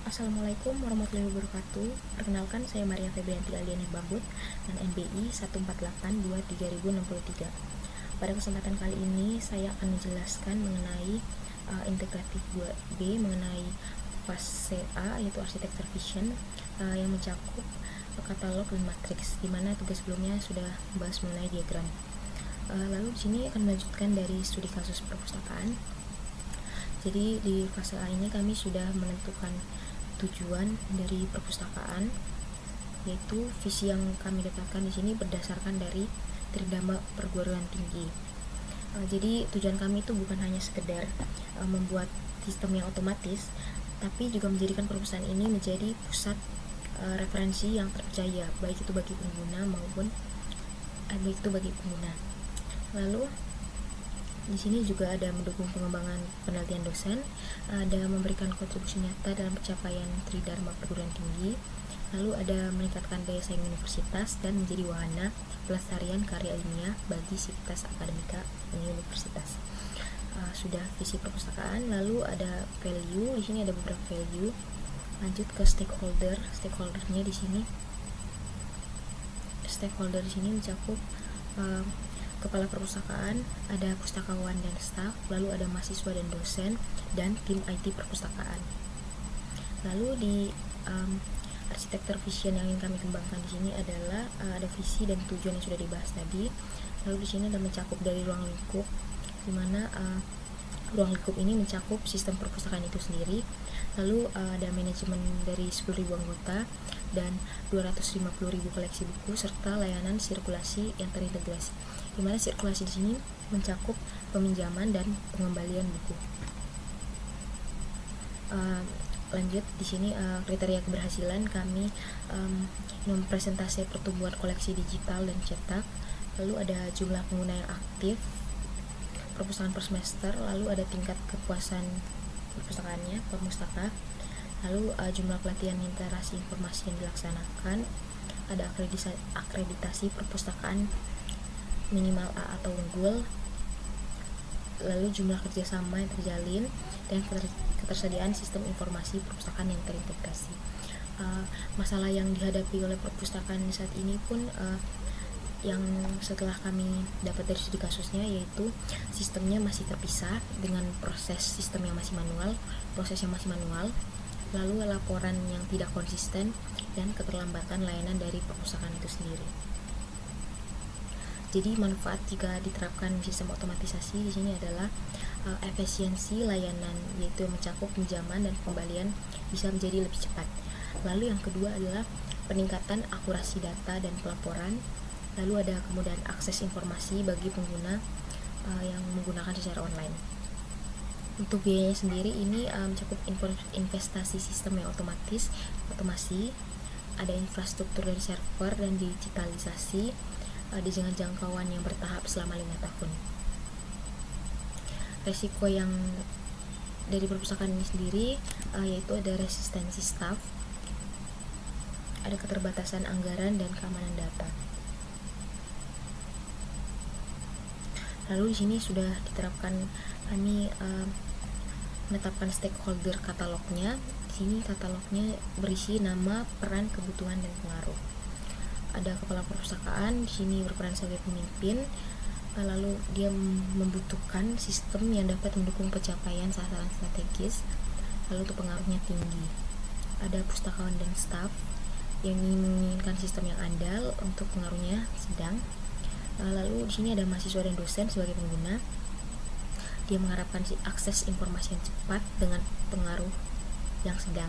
Assalamualaikum warahmatullahi wabarakatuh. Perkenalkan, saya Maria Febrianti Aliani Bambut dan NBI 14823 Pada kesempatan kali ini saya akan menjelaskan mengenai integratif 2B mengenai fase A, yaitu arsitektur vision yang mencakup katalog dan matriks, di mana tugas sebelumnya sudah membahas mengenai diagram. Lalu di sini akan melanjutkan dari studi kasus perpustakaan. Jadi di fase A ini kami sudah menentukan tujuan dari perpustakaan, yaitu visi yang kami dapatkan di sini berdasarkan dari Tridharma Perguruan Tinggi. Jadi tujuan kami itu bukan hanya sekedar membuat sistem yang otomatis, tapi juga menjadikan perpustakaan ini menjadi pusat referensi yang terpercaya, baik itu bagi pengguna maupun Lalu di sini juga ada mendukung pengembangan penelitian dosen, ada memberikan kontribusi nyata dalam pencapaian Tridharma Perguruan Tinggi, lalu ada meningkatkan daya saing universitas dan menjadi wahana pelestarian karya ilmiah bagi sivitas akademika universitas. Sudah visi perpustakaan, lalu ada value. Di sini ada beberapa value. Lanjut ke stakeholdernya di sini. Stakeholder di sini mencakup kepala perpustakaan, ada pustakawan dan staf, lalu ada mahasiswa dan dosen, dan tim IT perpustakaan. Lalu di arsitektur vision yang ingin kami kembangkan di sini adalah ada visi dan tujuan yang sudah dibahas tadi. Lalu di sini ada mencakup dari ruang lingkup, di mana ruang lingkup ini mencakup sistem perpustakaan itu sendiri. Lalu ada manajemen dari 10.000 anggota dan 250.000 koleksi buku serta layanan sirkulasi yang terintegrasi, di mana sirkulasi di sini mencakup peminjaman dan pengembalian buku. Lanjut di sini kriteria keberhasilan kami mempresentasi pertumbuhan koleksi digital dan cetak. Lalu ada jumlah pengguna yang aktif perpustakaan per semester, lalu ada tingkat kepuasan perpustakaannya per mustaka, lalu jumlah pelatihan literasi informasi yang dilaksanakan, ada akreditasi perpustakaan minimal A atau unggul, lalu jumlah kerjasama yang terjalin, dan ketersediaan sistem informasi perpustakaan yang terintegrasi. Masalah yang dihadapi oleh perpustakaan saat ini pun yang setelah kami dapat dari studi kasusnya, yaitu sistemnya masih terpisah dengan proses yang masih manual, lalu laporan yang tidak konsisten, dan keterlambatan layanan dari perpustakaan itu sendiri. Jadi manfaat jika diterapkan sistem otomatisasi di sini adalah efisiensi layanan, yaitu mencakup pinjaman dan pengembalian bisa menjadi lebih cepat. Lalu yang kedua adalah peningkatan akurasi data dan pelaporan. Lalu ada kemudahan akses informasi bagi pengguna yang menggunakan secara online. Untuk biayanya sendiri ini mencakup investasi sistem yang otomasi, ada infrastruktur dari server dan digitalisasi dengan jangkauan yang bertahap selama 5 tahun. Resiko yang dari perpustakaan ini sendiri yaitu ada resistensi staf, ada keterbatasan anggaran dan keamanan data. Lalu di sini sudah diterapkan, kami menetapkan stakeholder katalognya. Di sini katalognya berisi nama, peran, kebutuhan, dan pengaruh. Ada kepala perpustakaan di sini berperan sebagai pemimpin, lalu dia membutuhkan sistem yang dapat mendukung pencapaian sasaran strategis, lalu untuk pengaruhnya tinggi. Ada pustakawan dan staf yang menginginkan sistem yang andal, untuk pengaruhnya sedang. Lalu di sini ada mahasiswa dan dosen sebagai pengguna, dia mengharapkan akses informasi yang cepat dengan pengaruh yang sedang.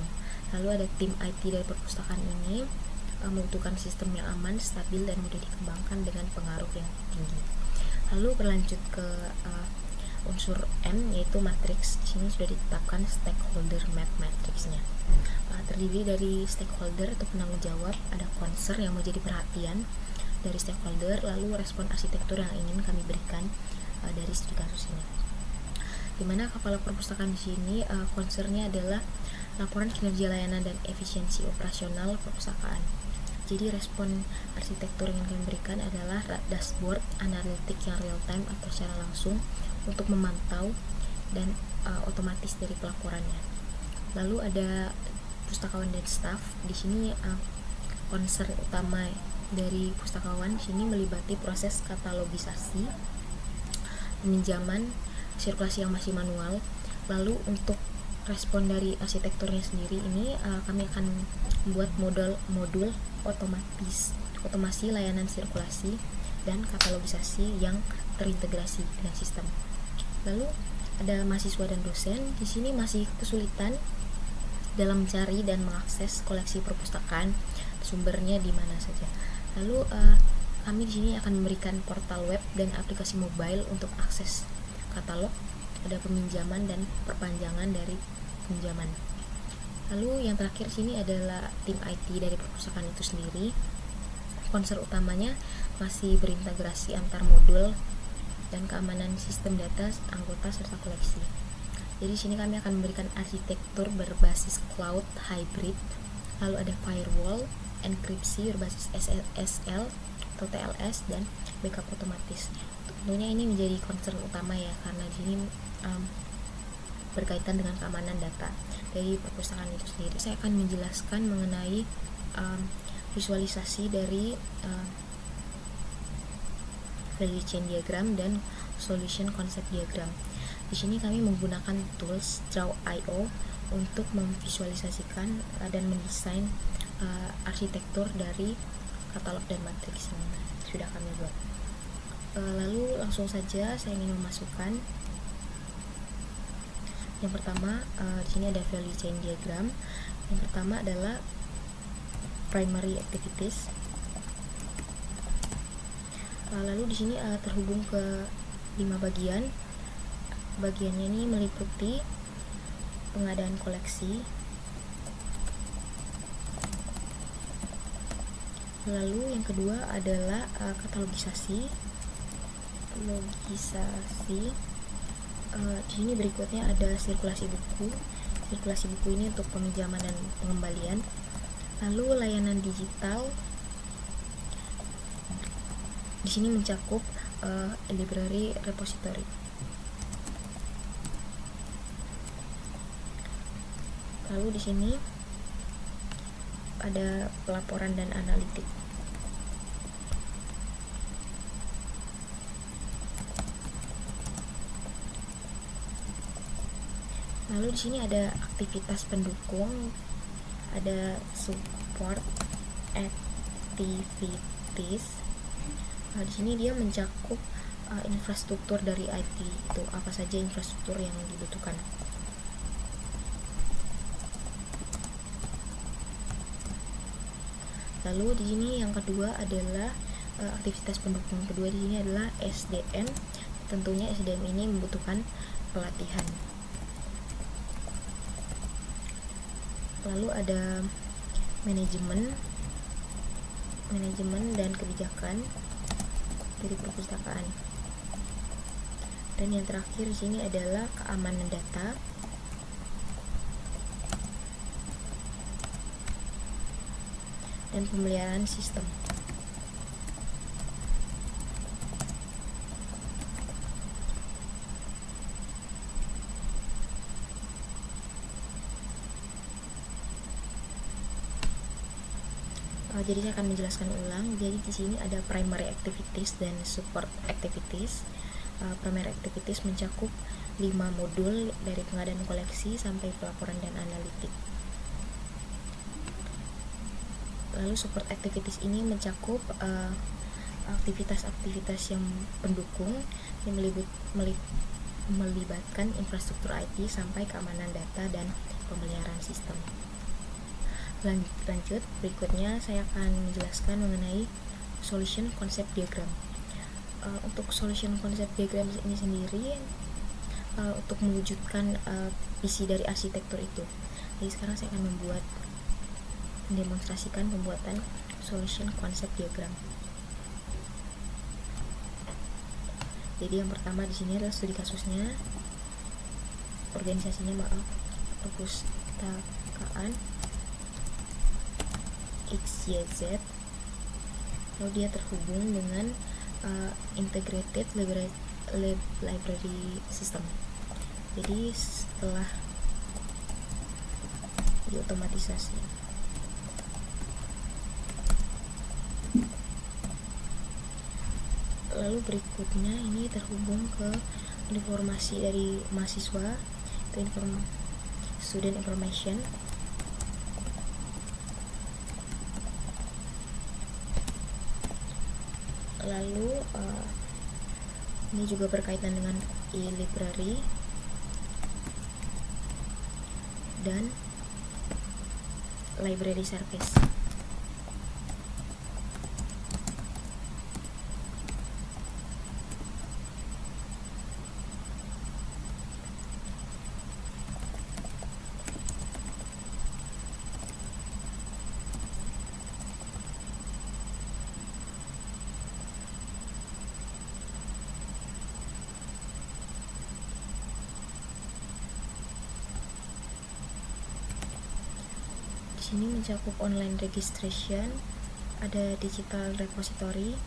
Lalu ada tim IT dari perpustakaan ini membutuhkan sistem yang aman, stabil, dan mudah dikembangkan dengan pengaruh yang tinggi. Lalu berlanjut ke unsur M, yaitu matriks. Di sini sudah ditetapkan stakeholder map matriksnya. Terdiri dari stakeholder atau penanggung jawab, ada concern yang menjadi perhatian dari stakeholder, lalu respon arsitektur yang ingin kami berikan dari studi kasus ini. Dimana kepala perpustakaan di sini concernnya adalah laporan kinerja layanan dan efisiensi operasional perpustakaan. Jadi respon arsitektur yang kami berikan adalah dashboard analitik yang real time atau secara langsung untuk memantau dan otomatis dari pelaporannya. Lalu ada pustakawan dan staf. Di sini concern utama dari pustakawan di sini melibati proses katalogisasi, peminjaman, sirkulasi yang masih manual. Lalu untuk respon dari arsitekturnya sendiri ini kami akan membuat modul otomasi layanan sirkulasi dan katalogisasi yang terintegrasi dengan sistem. Lalu ada mahasiswa dan dosen. Di sini masih kesulitan dalam mencari dan mengakses koleksi perpustakaan, sumbernya di mana saja. Lalu kami di sini akan memberikan portal web dan aplikasi mobile untuk akses katalog, ada peminjaman dan perpanjangan dari pinjaman. Lalu yang terakhir sini adalah tim IT dari perpustakaan itu sendiri. Concern utamanya masih berintegrasi antar modul dan keamanan sistem data anggota serta koleksi. Jadi sini kami akan memberikan arsitektur berbasis cloud hybrid, lalu ada firewall, enkripsi berbasis SSL atau TLS, dan backup otomatis. Tentunya ini menjadi concern utama ya, karena ini berkaitan dengan keamanan data dari perpustakaan itu sendiri. Saya akan menjelaskan mengenai visualisasi dari value chain diagram dan solution concept diagram. Di sini kami menggunakan tools Draw.io untuk memvisualisasikan dan mendesain arsitektur dari katalog dan matriks yang sudah kami buat. Lalu langsung saja saya ingin memasukkan yang pertama. Di sini ada value chain diagram. Yang pertama adalah primary activities. Lalu di sini terhubung ke 5 bagian. Bagiannya ini meliputi pengadaan koleksi, lalu yang kedua adalah katalogisasi. Di sini berikutnya ada sirkulasi buku. Sirkulasi buku ini untuk peminjaman dan pengembalian. Lalu layanan digital. Di sini mencakup library repository. Lalu di sini ada pelaporan dan analitik. Lalu di sini ada aktivitas pendukung, ada support activities. Di sini dia mencakup infrastruktur dari IT, itu apa saja infrastruktur yang dibutuhkan. Lalu di sini yang kedua adalah aktivitas pendukung. Kedua di sini adalah SDM. Tentunya SDM ini membutuhkan pelatihan. Lalu ada manajemen dan kebijakan dari perpustakaan. Dan yang terakhir di sini adalah keamanan data. Dan pemeliharaan sistem. Jadi saya akan menjelaskan ulang. Jadi di sini ada primary activities dan support activities. Primary activities mencakup 5 modul dari pengadaan koleksi sampai pelaporan dan analitik. Lalu support activities ini mencakup aktivitas-aktivitas yang pendukung yang melibatkan infrastruktur IT sampai keamanan data dan pemeliharaan sistem. Lanjut, berikutnya saya akan menjelaskan mengenai solution concept diagram. Untuk solution concept diagram ini sendiri untuk mewujudkan visi dari arsitektur itu. Jadi sekarang saya akan mendemonstrasikan pembuatan solution concept diagram. Jadi yang pertama di sini adalah studi kasusnya, organisasinya perpustakaan XYZ. Lalu dia terhubung dengan integrated library system. Jadi setelah diotomatisasi. Lalu berikutnya ini terhubung ke informasi dari mahasiswa, itu student information. Lalu ini juga berkaitan dengan e-library dan library service. Di sini mencakup online registration, ada digital repository,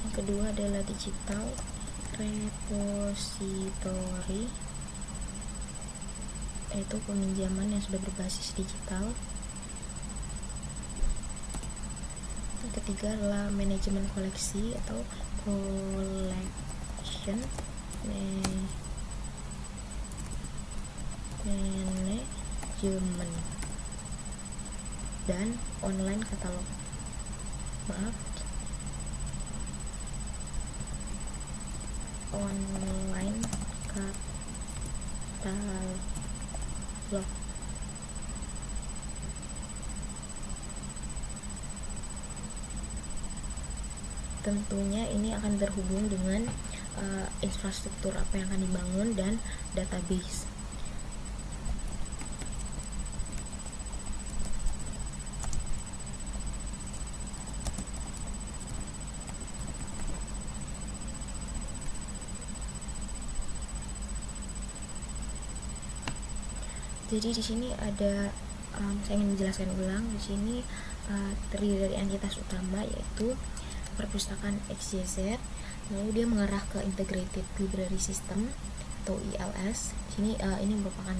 yang kedua adalah digital repository, yaitu peminjaman yang sudah berbasis digital. Yang ketiga adalah manajemen koleksi atau collection management dan online katalog. Online katalog. Tentunya ini akan terhubung dengan infrastruktur apa yang akan dibangun dan database. Jadi di sini ada saya ingin menjelaskan ulang. Di sini terdiri dari entitas utama yaitu perpustakaan XYZ, lalu dia mengarah ke Integrated Library System atau ILS. Di sini ini merupakan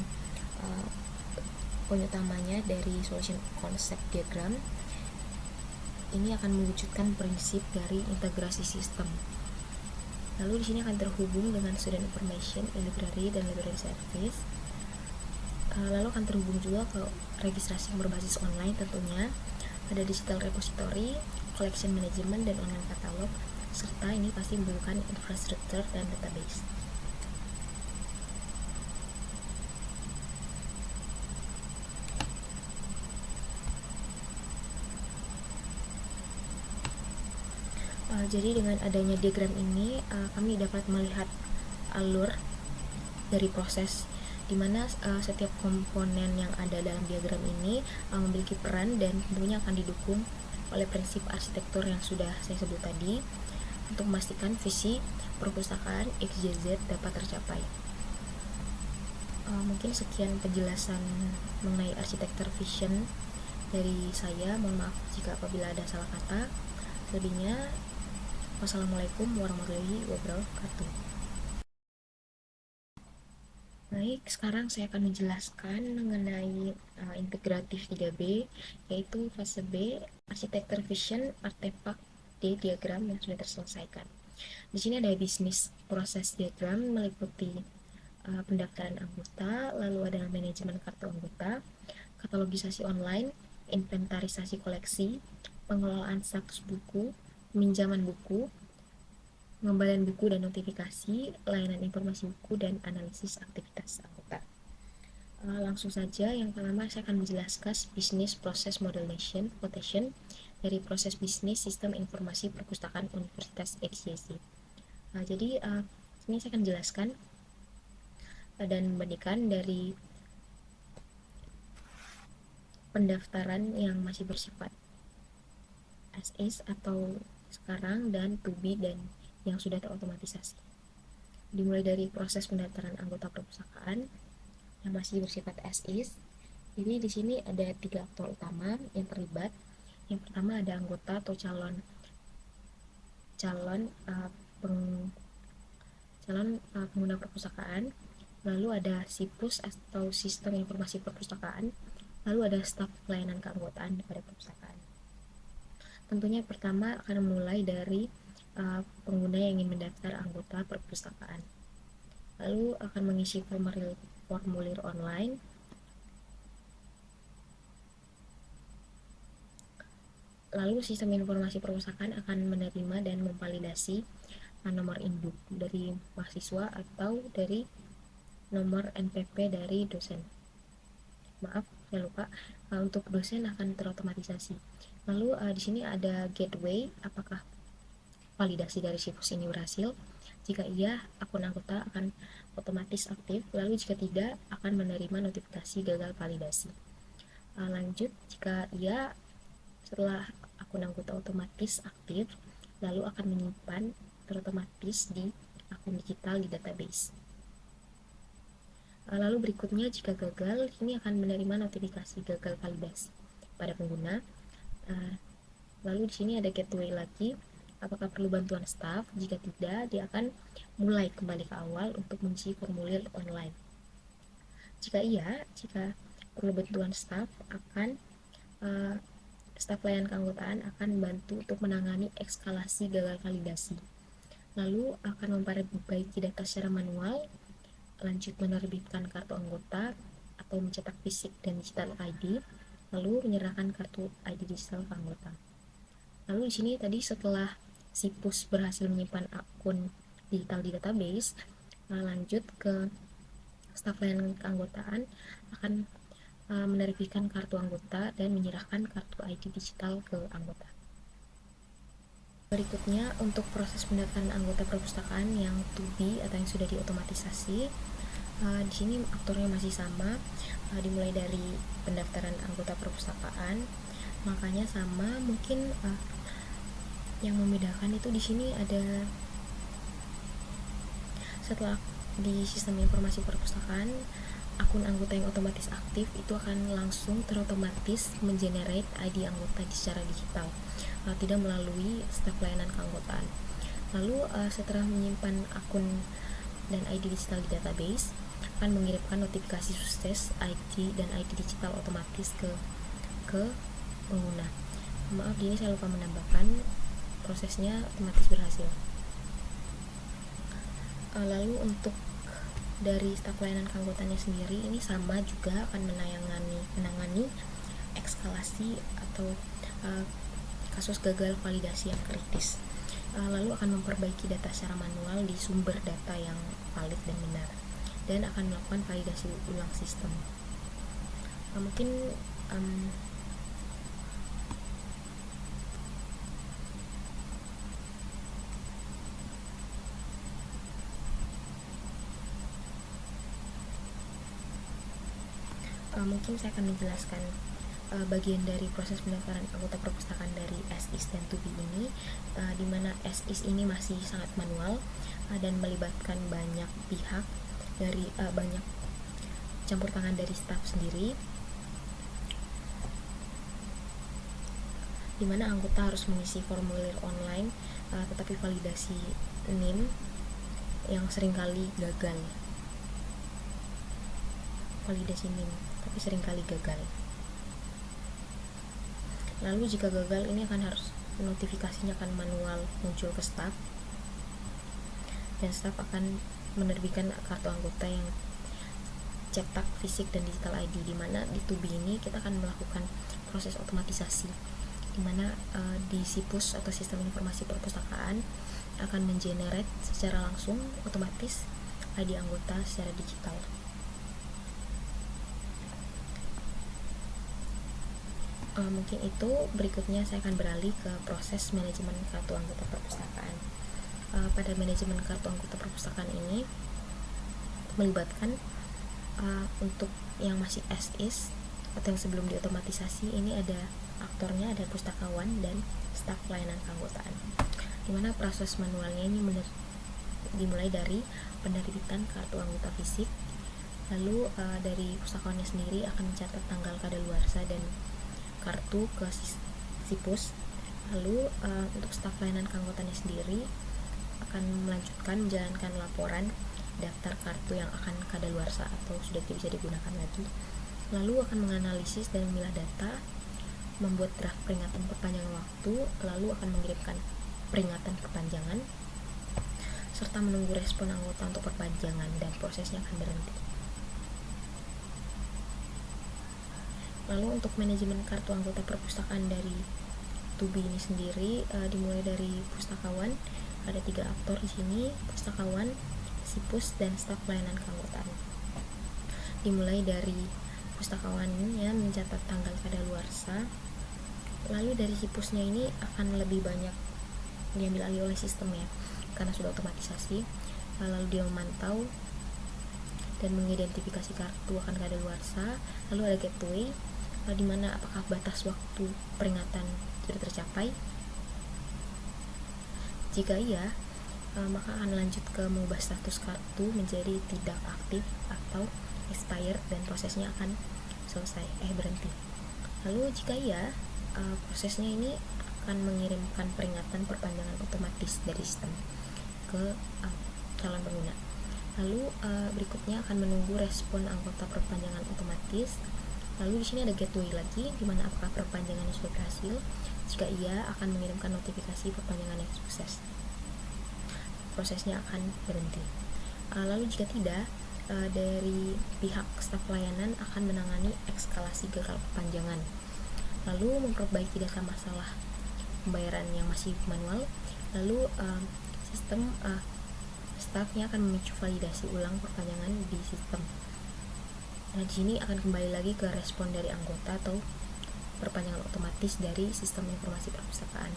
poin utamanya dari solution concept diagram. Ini akan mewujudkan prinsip dari integrasi sistem. Lalu di sini akan terhubung dengan student information, library dan library service. Lalu akan terhubung juga ke registrasi yang berbasis online tentunya, ada digital repository, collection management dan online katalog, serta ini pasti membutuhkan infrastruktur dan database. Jadi dengan adanya diagram ini kami dapat melihat alur dari proses di mana setiap komponen yang ada dalam diagram ini memiliki peran dan tentunya akan didukung oleh prinsip arsitektur yang sudah saya sebut tadi untuk memastikan visi perpustakaan XYZ dapat tercapai. Mungkin sekian penjelasan mengenai arsitektur vision dari saya. Mohon maaf jika apabila ada salah kata. Lebihnya, wassalamualaikum warahmatullahi wabarakatuh. Baik, sekarang saya akan menjelaskan mengenai integratif 3B, yaitu fase B, arsitektur vision, artefak D, diagram yang sudah terselesaikan. Di sini ada bisnis proses diagram meliputi pendaftaran anggota, lalu ada manajemen kartu anggota, katalogisasi online, inventarisasi koleksi, pengelolaan status buku, peminjaman buku, pengembalian buku dan notifikasi, layanan informasi buku, dan analisis aktivitas anggota. Langsung saja, yang pertama saya akan menjelaskan bisnis proses modelation quotation dari proses bisnis sistem informasi perpustakaan Universitas XYZ. Jadi ini saya akan jelaskan dan membandingkan dari pendaftaran yang masih bersifat as is atau sekarang dan to be dan yang sudah terotomatisasi. dimulai dari proses pendaftaran anggota perpustakaan yang masih bersifat as is. Jadi di sini ada 3 aktor utama yang terlibat. Yang pertama ada anggota atau calon calon uh, peng, pengguna perpustakaan, lalu ada SIPUS atau Sistem Informasi Perpustakaan, lalu ada staf pelayanan keanggotaan pada perpustakaan. Tentunya pertama akan mulai dari pengguna yang ingin mendaftar anggota perpustakaan. Lalu akan mengisi formulir online. Lalu sistem informasi perpustakaan akan menerima dan memvalidasi nomor induk dari mahasiswa atau dari nomor NPP dari dosen. Maaf, saya lupa. Untuk dosen akan terotomatisasi. Lalu di sini ada gateway, apakah validasi dari situs ini berhasil? Jika iya, akun anggota akan otomatis aktif. Lalu jika tidak, akan menerima notifikasi gagal validasi. Lanjut, jika iya, setelah akun anggota otomatis aktif, lalu akan menyimpan terotomatis di akun digital di database. Lalu berikutnya, jika gagal, ini akan menerima notifikasi gagal validasi pada pengguna. Lalu di sini ada gateway lagi, apakah perlu bantuan staf? Jika tidak, dia akan mulai kembali ke awal untuk mengisi formulir online. Jika iya, jika perlu bantuan staf, staf pelayanan keanggotaan akan membantu untuk menangani eskalasi gagal validasi. Lalu akan memperbaiki data secara manual, lanjut menerbitkan kartu anggota atau mencetak fisik dan digital ID, lalu menyerahkan kartu ID digital ke anggota. Lalu di sini tadi setelah SIPUS berhasil menyimpan akun digital di database, lanjut ke staf pelayanan keanggotaan akan menerbitkan kartu anggota dan menyerahkan kartu ID digital ke anggota. Berikutnya, untuk proses pendaftaran anggota perpustakaan yang to be atau yang sudah diotomatisasi, di sini aktornya masih sama, dimulai dari pendaftaran anggota perpustakaan, makanya sama. Mungkin yang membedakan itu di sini ada setelah di sistem informasi perpustakaan, akun anggota yang otomatis aktif itu akan langsung terotomatis mengenerate ID anggota secara digital, tidak melalui staf pelayanan keanggotaan. Lalu setelah menyimpan akun dan ID digital di database, akan mengirimkan notifikasi sukses ID dan ID digital otomatis ke pengguna. Maaf, di sini saya lupa menambahkan, prosesnya otomatis berhasil. Lalu untuk dari staf pelayanan keanggotaannya sendiri, ini sama juga akan menangani eskalasi atau kasus gagal validasi yang kritis. Lalu akan memperbaiki data secara manual di sumber data yang valid dan benar, dan akan melakukan validasi ulang sistem. Mungkin mungkin saya akan menjelaskan bagian dari proses pendaftaran anggota perpustakaan dari as-is dan to be ini, di mana as-is ini masih sangat manual dan melibatkan banyak pihak dari banyak campur tangan dari staf sendiri, di mana anggota harus mengisi formulir online, tetapi validasi NIM yang seringkali gagal. Validasi NIM tapi seringkali gagal. Lalu jika gagal, ini akan harus notifikasinya akan manual muncul ke staf, dan staf akan menerbitkan kartu anggota yang cetak fisik dan digital ID, di mana di Tubi ini kita akan melakukan proses otomatisasi, di mana di SIPUS atau Sistem Informasi Perpustakaan akan mengenerate secara langsung otomatis ID anggota secara digital. Mungkin itu. Berikutnya saya akan beralih ke proses manajemen kartu anggota perpustakaan. Pada manajemen kartu anggota perpustakaan ini melibatkan untuk yang masih as is atau yang sebelum diotomatisasi, ini ada aktornya, ada pustakawan dan staf pelayanan keanggotaan, dimana proses manualnya ini dimulai dari penerbitan kartu anggota fisik. Lalu dari pustakawannya sendiri akan mencatat tanggal kadaluarsa dan kartu ke SIPUS. Lalu untuk staf pelayanan keanggotaannya sendiri akan melanjutkan menjalankan laporan daftar kartu yang akan kadaluarsa atau sudah tidak bisa digunakan lagi. Lalu akan menganalisis dan memilah data, membuat draft peringatan perpanjangan waktu, lalu akan mengirimkan peringatan perpanjangan, serta menunggu respon anggota untuk perpanjangan, dan prosesnya akan berhenti. Lalu untuk manajemen kartu anggota perpustakaan dari Tubi ini sendiri dimulai dari pustakawan. Ada 3 aktor di sini: pustakawan, SIPUS, dan staf pelayanan keanggotaan. Dimulai dari pustakawannya mencatat tanggal kadaluarsa. Lalu dari SIPUSnya ini akan lebih banyak diambil alih oleh sistem ya, karena sudah otomatisasi. Lalu dia memantau dan mengidentifikasi kartu akan kadaluarsa. Lalu ada gateway, di mana apakah batas waktu peringatan sudah tercapai. Jika iya, maka akan lanjut ke mengubah status kartu menjadi tidak aktif atau expired, dan prosesnya akan selesai, berhenti. Lalu jika iya, prosesnya ini akan mengirimkan peringatan perpanjangan otomatis dari sistem ke calon pengguna. Lalu berikutnya akan menunggu respon anggota perpanjangan otomatis. Lalu di sini ada gateway lagi, di mana apakah perpanjangannya sudah berhasil. Jika iya, akan mengirimkan notifikasi perpanjangan yang sukses. Prosesnya akan berhenti. Lalu jika tidak, dari pihak staf pelayanan akan menangani eskalasi gagal perpanjangan. Lalu memperbaiki data masalah pembayaran yang masih manual. Lalu sistem stafnya akan memicu validasi ulang perpanjangan di sistem. Nah, di sini akan kembali lagi ke respon dari anggota atau perpanjangan otomatis dari sistem informasi perpustakaan.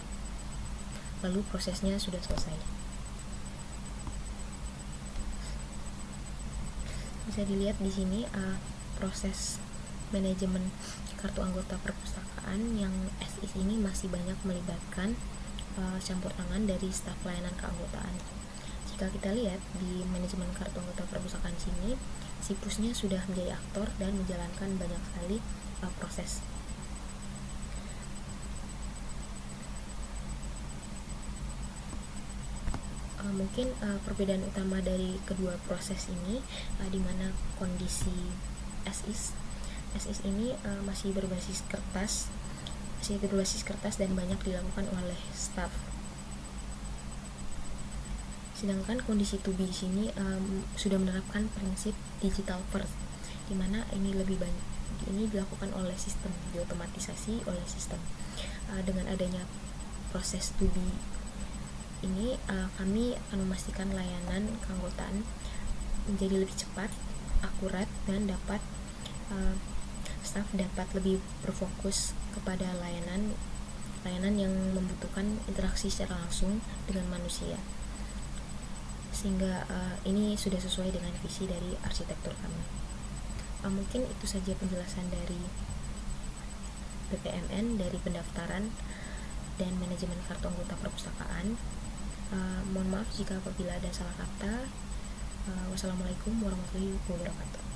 Lalu prosesnya sudah selesai. Bisa dilihat di sini proses manajemen kartu anggota perpustakaan yang SIS ini masih banyak melibatkan campur tangan dari staf pelayanan keanggotaan. Jika kita lihat di manajemen kartu anggota perpustakaan sini, SIPUSnya sudah menjadi aktor dan menjalankan banyak sekali proses. Mungkin perbedaan utama dari kedua proses ini, di mana kondisi SIS ini masih berbasis kertas dan banyak dilakukan oleh staf. Sedangkan kondisi Tubi di sini sudah menerapkan prinsip digital first, di mana ini lebih banyak dilakukan oleh sistem, diotomatisasi oleh sistem. Dengan adanya proses Tubi ini, kami akan memastikan layanan keanggotaan menjadi lebih cepat, akurat, dan staf dapat lebih berfokus kepada layanan yang membutuhkan interaksi secara langsung dengan manusia. Sehingga ini sudah sesuai dengan visi dari arsitektur kami. Mungkin itu saja penjelasan dari PPMN, dari pendaftaran dan manajemen kartu anggota perpustakaan. Mohon maaf jika apabila ada salah kata. Wassalamualaikum warahmatullahi wabarakatuh.